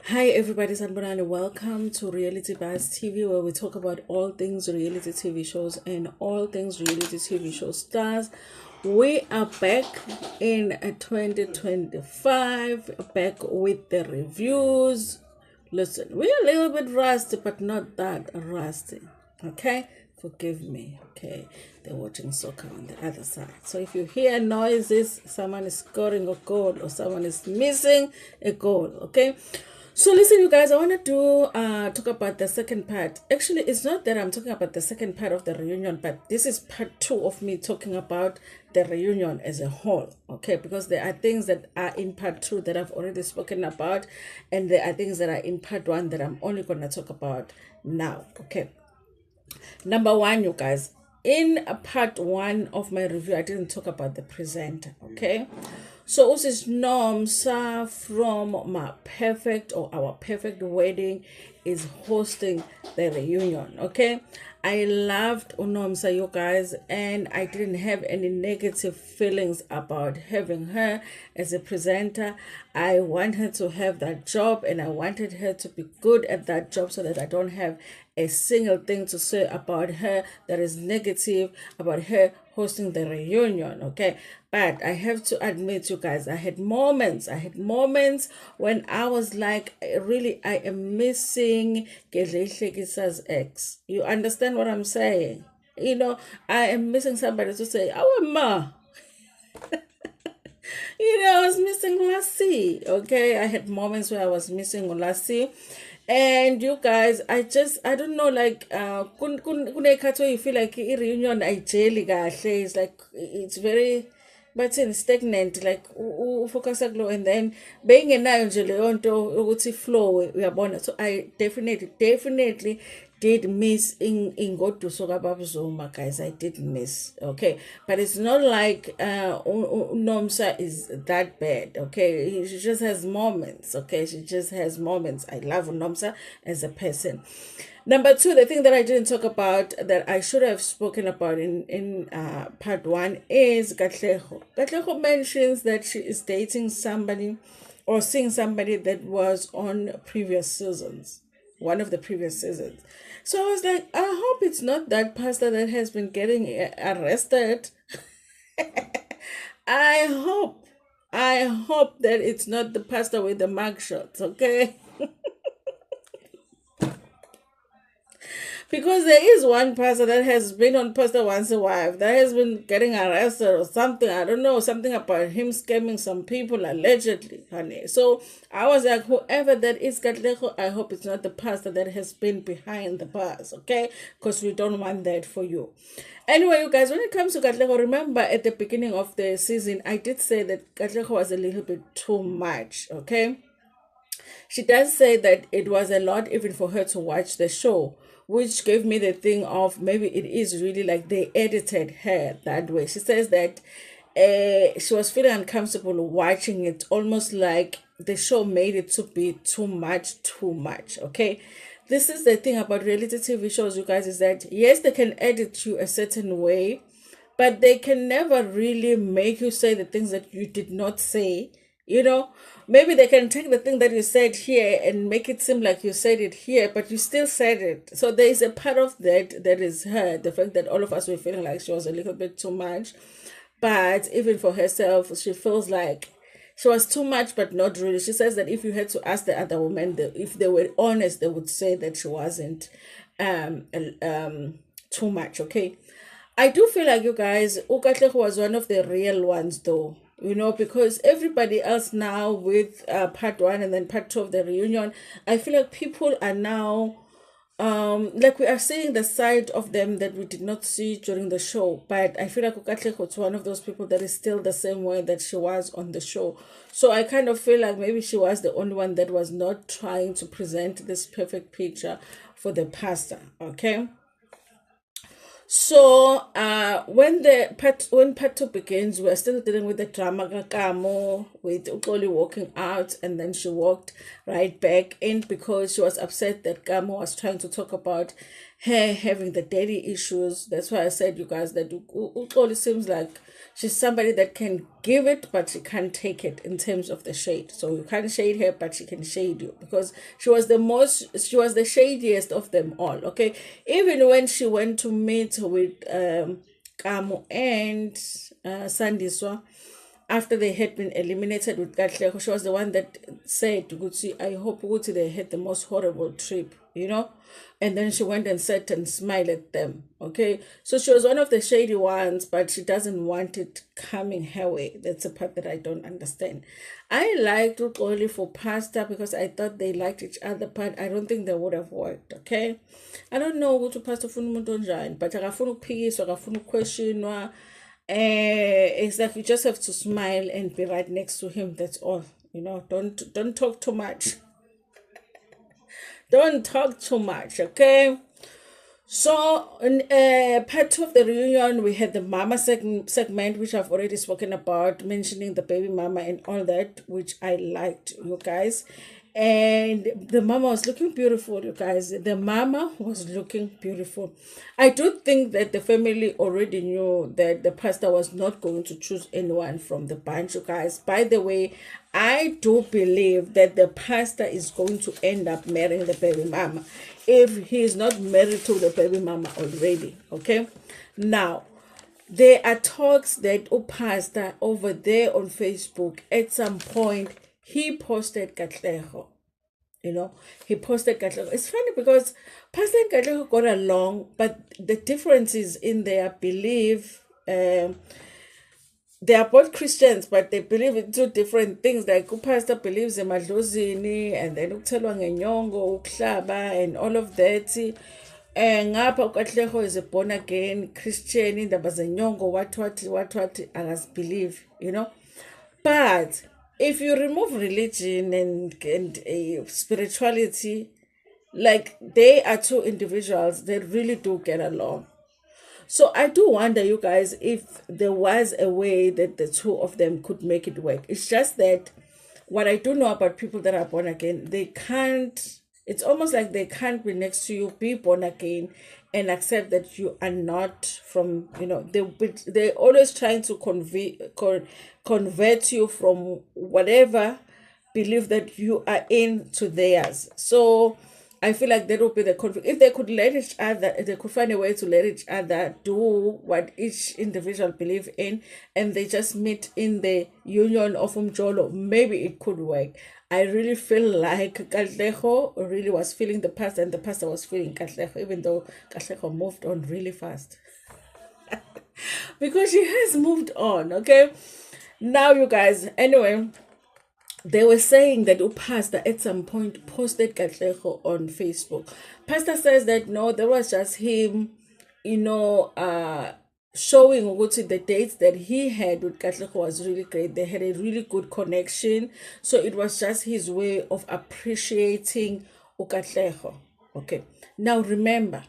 Hi everybody, Sanbonani. Welcome to Reality Buzz TV, where we talk about all things reality TV shows and all things reality TV show stars. We are back in 2025, back with the reviews. Listen, we're a little bit rusty, but not that rusty. Okay? Forgive me. Okay? They're watching soccer on the other side. So if you hear noises, someone is scoring a goal or someone is missing a goal. Okay? So listen, you guys, I want to talk about the second part. Actually, it's not that I'm talking about the second part of the reunion, but this is part two of me talking about the reunion as a whole. Okay, because there are things that are in part two that I've already spoken about, and there are things that are in part one that I'm only gonna talk about now. Okay. Number one, you guys, in part one of my review, I didn't talk about the presenter, okay? So, this is Nomsa from My Perfect or Our Perfect Wedding is hosting the reunion, okay? I loved Unomsa, you guys, and I didn't have any negative feelings about having her as a presenter. I want her to have that job, and I wanted her to be good at that job so that I don't have a single thing to say about her that is negative about her hosting the reunion, okay? But I have to admit, you guys, I had moments when I was like, really, I am missing Gedle's ex. You understand what I'm saying? I am missing somebody to say, oh, ma. I was missing Lassie. Okay, I had moments where I was missing Lassie. And you guys, I don't know, like, kunekhathi you feel like i-reunion ayijeli kahle. It's like, it's very, but in stagnant, like, focus kulo, and then beyingenayo nje leyo nto ukuthi flow, uyabona. So I definitely did miss ingoduso kababa Zuma, guys. I did miss, okay, but it's not like Nomsa is that bad, okay. She just has moments, okay. She just has moments. I love Nomsa as a person. Number two, the thing that I didn't talk about that I should have spoken about in part one is Katleho. Katleho mentions that she is dating somebody or seeing somebody that was on previous seasons, one of the previous seasons. So I was like, I hope it's not that pastor that has been getting arrested. I hope, I hope that it's not the pastor with the mug shots, okay? Because there is one pastor that has been on Pastor Once a Wife that has been getting arrested or something. I don't know, something about him scamming some people allegedly, honey. So I was like, whoever that is, Katlego, I hope it's not the pastor that has been behind the bars, okay? Because we don't want that for you. Anyway, you guys, when it comes to Katlego, remember at the beginning of the season, I did say that Katlego was a little bit too much, okay? She does say that it was a lot even for her to watch the show, which gave me the thing of maybe it is really like they edited her that way. She says that she was feeling uncomfortable watching it, almost like the show made it to be too much, okay? This is the thing about reality TV shows, you guys, is that yes, they can edit you a certain way, but they can never really make you say the things that you did not say. Maybe they can take the thing that you said here and make it seem like you said it here, but you still said it. So there is a part of that is her, the fact that all of us were feeling like she was a little bit too much. But even for herself, she feels like she was too much, but not really. She says that if you had to ask the other women, if they were honest, they would say that she wasn't too much, okay? I do feel like, you guys, Ukatlego was one of the real ones, though. Because everybody else now with part one and then part two of the reunion, I feel like people are now, like, we are seeing the side of them that we did not see during the show. But I feel like Ukatlego was one of those people that is still the same way that she was on the show. So I kind of feel like maybe she was the only one that was not trying to present this perfect picture for the pastor, okay? So when part two begins, we're still dealing with the drama kakamo with Ukoli walking out, and then she walked right back in because she was upset that Kamo was trying to talk about her having the daddy issues. That's why I said, you guys, that Uxoli seems like she's somebody that can give it, but she can't take it in terms of the shade. So you can't shade her, but she can shade you, because she was she was the shadiest of them all. Okay, even when she went to meet with Kamo and Sandiswa, after they had been eliminated with Katlego, she was the one that said, Gucci, I hope Gucci they had the most horrible trip, you know? And then she went and sat and smiled at them. Okay. So she was one of the shady ones, but she doesn't want it coming her way. That's a part that I don't understand. I liked Ukoli for Pasta because I thought they liked each other, but I don't think they would have worked. Okay. I don't know what to Pastor Funumutonjan, but I funu peace or I funu question. It's like you just have to smile and be right next to him. That's all. You know, don't talk too much. Don't talk too much, okay? So, in part two of the reunion, we had the mama segment, which I've already spoken about, mentioning the baby mama and all that, which I liked, you guys. And the mama was looking beautiful, you guys. The mama was looking beautiful. I do think that the family already knew that the pastor was not going to choose anyone from the bunch, you guys. By the way, I do believe that the pastor is going to end up marrying the baby mama if he is not married to the baby mama already. Okay, now there are talks that pastor over there on Facebook at some point he posted Katleho. You know, he posted Katleho. It's funny because Pastor and Katleho got along, but the differences in their belief. They are both Christians, but they believe in two different things. Like pastor believes in madlozini, and then ukuthelwa ngenyongo, ukuhlaba, and all of that. Ngapha uKatleho is a born again Christian. Indaba zenyongo, what, believe, you know. But if you remove religion and spirituality, like they are two individuals that really do get along. So I do wonder, you guys, if there was a way that the two of them could make it work. It's just that what I do know about people that are born again, they can't, it's almost like they can't be next to you, be born again, and accept that you are not from, you know, they're always trying to convert you from whatever belief that you are in to theirs. So I feel like that would be the conflict. If they could let each other, if they could find a way to let each other do what each individual believe in, and they just meet in the union of Umjolo, maybe it could work. I really feel like Katleho really was feeling the pastor, and the pastor was feeling Katleho, even though Katleho moved on really fast. Because she has moved on, okay? Now, you guys, anyway, they were saying that Pastor at some point posted Katleho on Facebook. Pastor says that no, there was just him, you know, showing the dates that he had with Katleho was really great. They had a really good connection. So it was just his way of appreciating Ukatleho. Okay. Now remember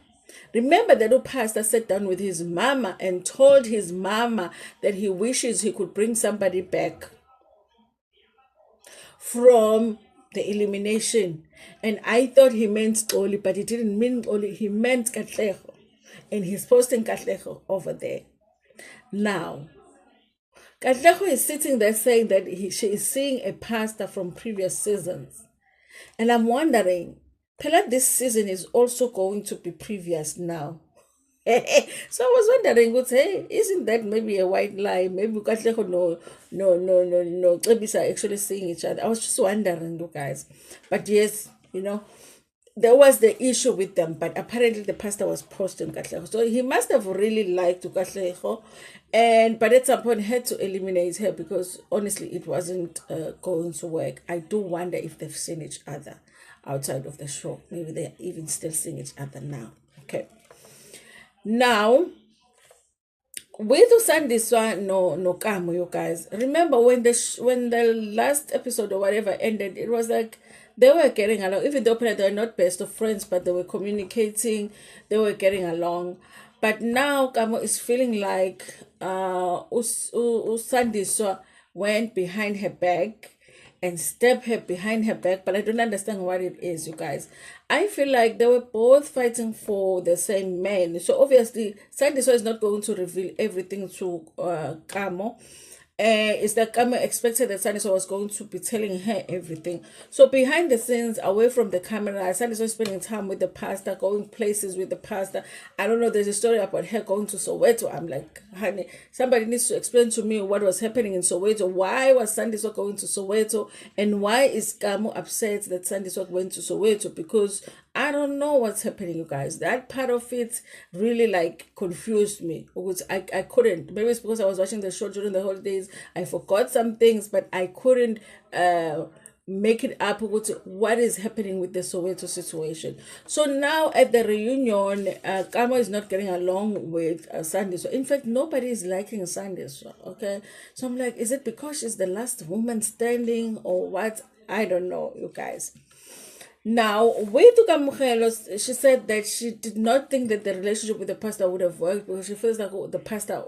that the pastor sat down with his mama and told his mama that he wishes he could bring somebody back from the elimination. And I thought he meant Oli, but he didn't mean Oli, he meant Katleho. And he's posting Katleho over there. Now, Katleho is sitting there saying that she is seeing a pastor from previous seasons. And I'm wondering, Pela, this season is also going to be previous now. So I was wondering, hey, isn't that maybe a white lie? Maybe Katlego no. Babies are actually seeing each other. I was just wondering, you guys. But yes, you know, there was the issue with them, but apparently the pastor was posting Katlego. So he must have really liked Katlego, but at some point had to eliminate her because honestly it wasn't going to work. I do wonder if they've seen each other outside of the show. Maybe they're even still seeing each other now. Okay. Now, with Usandiswa no Kamo, you guys. Remember when the last episode or whatever ended, it was like they were getting along. Even though they were not best of friends, but they were communicating, they were getting along. But now Kamo is feeling like Usandiswa went behind her back and stab her behind her back, but I don't understand what it is, you guys. I feel like they were both fighting for the same man. So obviously, Sandiso is not going to reveal everything to Kamo. Is that Kamo expected that Sandiso was going to be telling her everything. So behind the scenes, away from the camera, Sandiso is spending time with the pastor, going places with the pastor. I don't know, there's a story about her going to Soweto. I'm like, honey, somebody needs to explain to me what was happening in Soweto. Why was Sandiso going to Soweto? And why is Kamo upset that Sandiso went to Soweto? Because I don't know what's happening, you guys. That part of it really like confused me. Because I couldn't. Maybe it's because I was watching the show during the holidays. I forgot some things, but I couldn't make it up with what is happening with the Soweto situation. So now at the reunion, Kamo is not getting along with Sandy. So in fact, nobody is liking Sandy. So, okay. So I'm like, is it because she's the last woman standing or what? I don't know, you guys. Now, with Tukamukelo, she said that she did not think that the relationship with the pastor would have worked because she feels like the pastor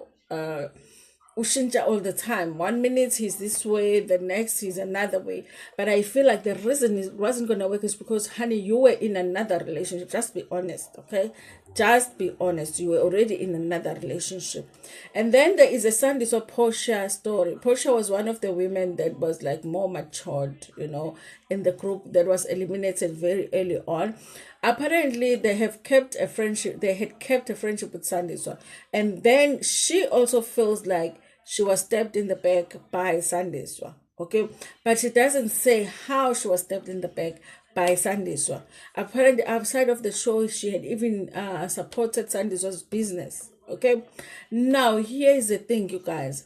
ushinja all the time. 1 minute he's this way, the next he's another way. But I feel like the reason it wasn't gonna work is because, honey, you were in another relationship. Just be honest, okay? Just be honest. You were already in another relationship. And then there is a Sunday so Portia story. Portia was one of the women that was like more matured, in the group that was eliminated very early on. Apparently they have kept a friendship, they had kept a friendship with Sandiswa, and then she also feels like she was stabbed in the back by Sandiswa, okay, but she doesn't say how she was stabbed in the back by Sandiswa. Apparently outside of the show she had even supported Sandiswa's business, okay. Now here is the thing, you guys.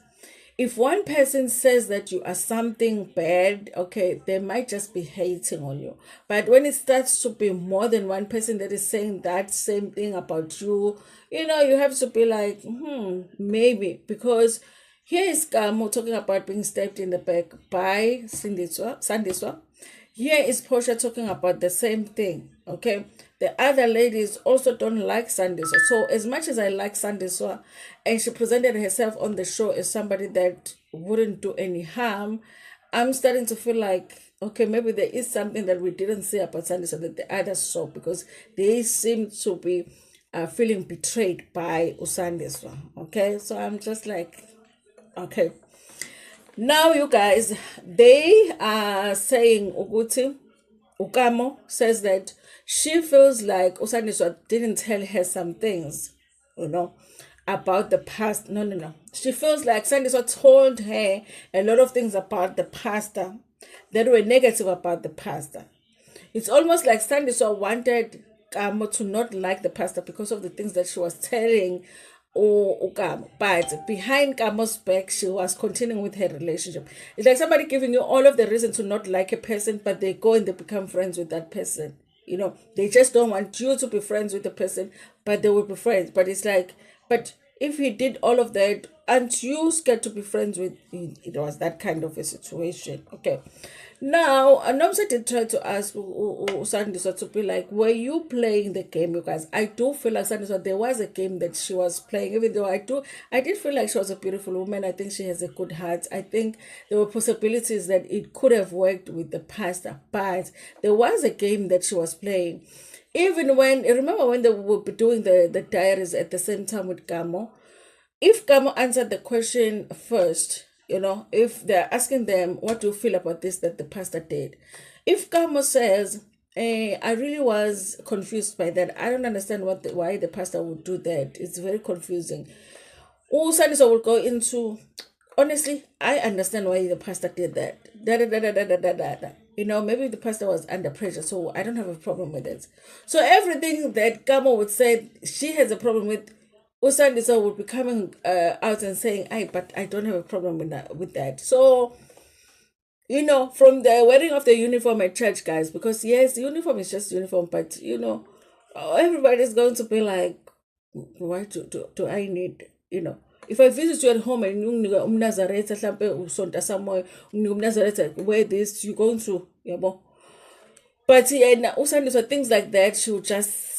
If one person says that you are something bad, okay, they might just be hating on you. But when it starts to be more than one person that is saying that same thing about you, you have to be like, maybe. Because here is Kamo talking about being stabbed in the back by Sandiswa. Here is Portia talking about the same thing, okay? The other ladies also don't like Sandiswa. So as much as I like Sandiswa, and she presented herself on the show as somebody that wouldn't do any harm, I'm starting to feel like, okay, maybe there is something that we didn't say about Sandiswa that the others saw, because they seem to be feeling betrayed by Usandiswa, okay? So I'm just like, okay. Now, you guys, they are saying Uguti, Ukamo says that she feels like Usaniswa didn't tell her some things, about the past. No, no, no. She feels like Sandiswa told her a lot of things about the pastor that were negative about the pastor. It's almost like Sandiswa wanted Kamo to not like the pastor because of the things that she was telling Kamo. But behind Kamo's back, she was continuing with her relationship. It's like somebody giving you all of the reason to not like a person, but they go and they become friends with that person. They just don't want you to be friends with the person, but they will be friends. But it's like, but if he did all of that, aren't you scared to be friends with him? It was that kind of a situation. Okay. Now, Anomsa did try to ask Sandiswa to be like, were you playing the game, you guys? I do feel like Sandiswa, there was a game that she was playing, even though I did feel like she was a beautiful woman. I think she has a good heart. I think there were possibilities that it could have worked with the pastor, but there was a game that she was playing. Even when, remember when they were doing the diaries at the same time with Kamo? If Kamo answered the question first, if they're asking them, what do you feel about this that the pastor did? If Kamo says, I really was confused by that. I don't understand why the pastor would do that. It's very confusing. Sandisa will go into, honestly, I understand why the pastor did that. Maybe the pastor was under pressure, so I don't have a problem with it. So everything that Kamo would say she has a problem with, Usandisa would be coming out and saying, but I don't have a problem with that. So, from the wearing of the uniform at church, guys, because yes, the uniform is just uniform, but, everybody's going to be like, why do I need, if I visit you at home and you Nazareth, wear this, you're going to, but Usandisa, things like that, she would just,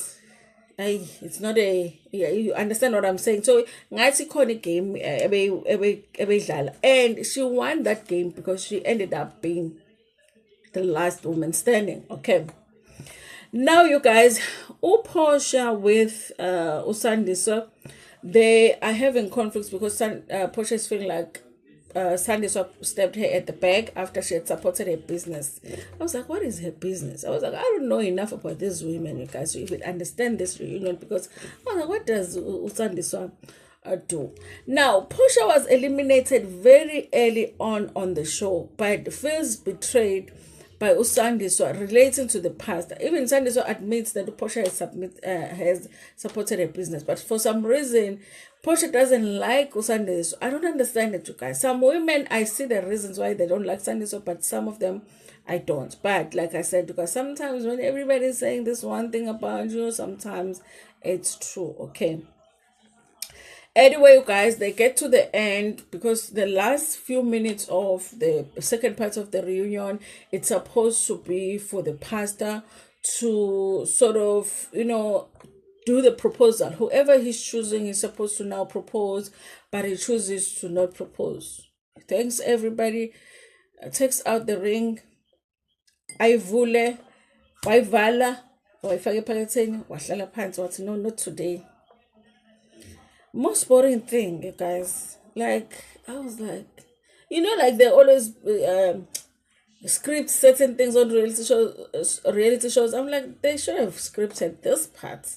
it's not you understand what I'm saying. So ngathi khona game ebeyidlala, and she won that game because she ended up being the last woman standing. Okay. Now, you guys, Portia with Usandiswa, they are having conflicts because Portia is feeling like Sandiswa stabbed her at the back after she had supported her business. I was like, what is her business? I was like, I don't know enough about these women, you guys, to even understand this reunion, because I was like, what does Usandiswa do? Now, Portia was eliminated very early on the show, but feels betrayed by Usandiswa relating to the past. Even Usandiswa admits that Portia has supported her business, but for some reason, Portia doesn't like Usandiswa. I don't understand it, you guys. Some women, I see the reasons why they don't like Usandiswa, but some of them, I don't. But like I said, because sometimes when everybody's saying this one thing about you, sometimes it's true, okay? Anyway, you guys, they get to the end because the last few minutes of the second part of the reunion, it's supposed to be for the pastor to sort of, do the proposal. Whoever he's choosing is supposed to now propose, but he chooses to not propose. Thanks, everybody. Takes out the ring. Ayivule, wayivala, wayifaka ephaketheni, wahlala phansi, wathi no, not today. Most boring thing, you guys. Like, I was like, like they always script certain things on reality shows. I'm like, they should have scripted this part,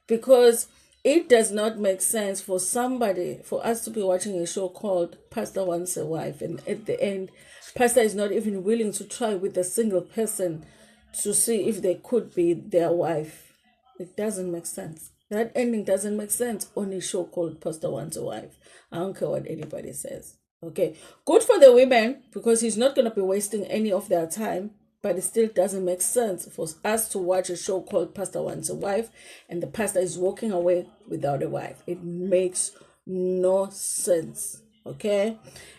because it does not make sense for us to be watching a show called Pastor Wants a Wife, and at the end, Pastor is not even willing to try with a single person to see if they could be their wife. It doesn't make sense. That ending doesn't make sense on a show called Pastor Wants a Wife. I don't care what anybody says. Okay. Good for the women, because he's not going to be wasting any of their time. But it still doesn't make sense for us to watch a show called Pastor Wants a Wife and the pastor is walking away without a wife. It makes no sense. Okay.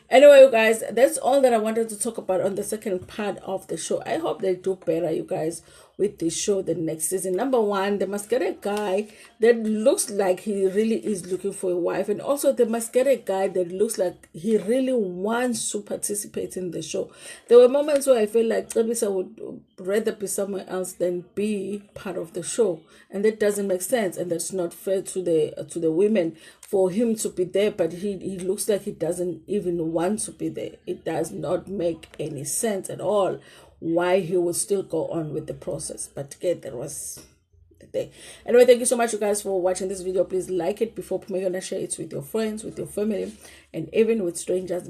Anyway, you guys, that's all that I wanted to talk about on the second part of the show. I hope they do better, you guys, with this show the next season. Number one, the masquerade guy that looks like he really is looking for a wife, and also the masquerade guy that looks like he really wants to participate in the show. There were moments where I felt like Tabisa would rather be somewhere else than be part of the show, and that doesn't make sense, and that's not fair to the women for him to be there, but he looks like he doesn't even want to be there. It does not make any sense at all why he would still go on with the process. But again, there was the day. Anyway, thank you so much, you guys, for watching this video. Please like it before share it with your friends, with your family, and even with strangers.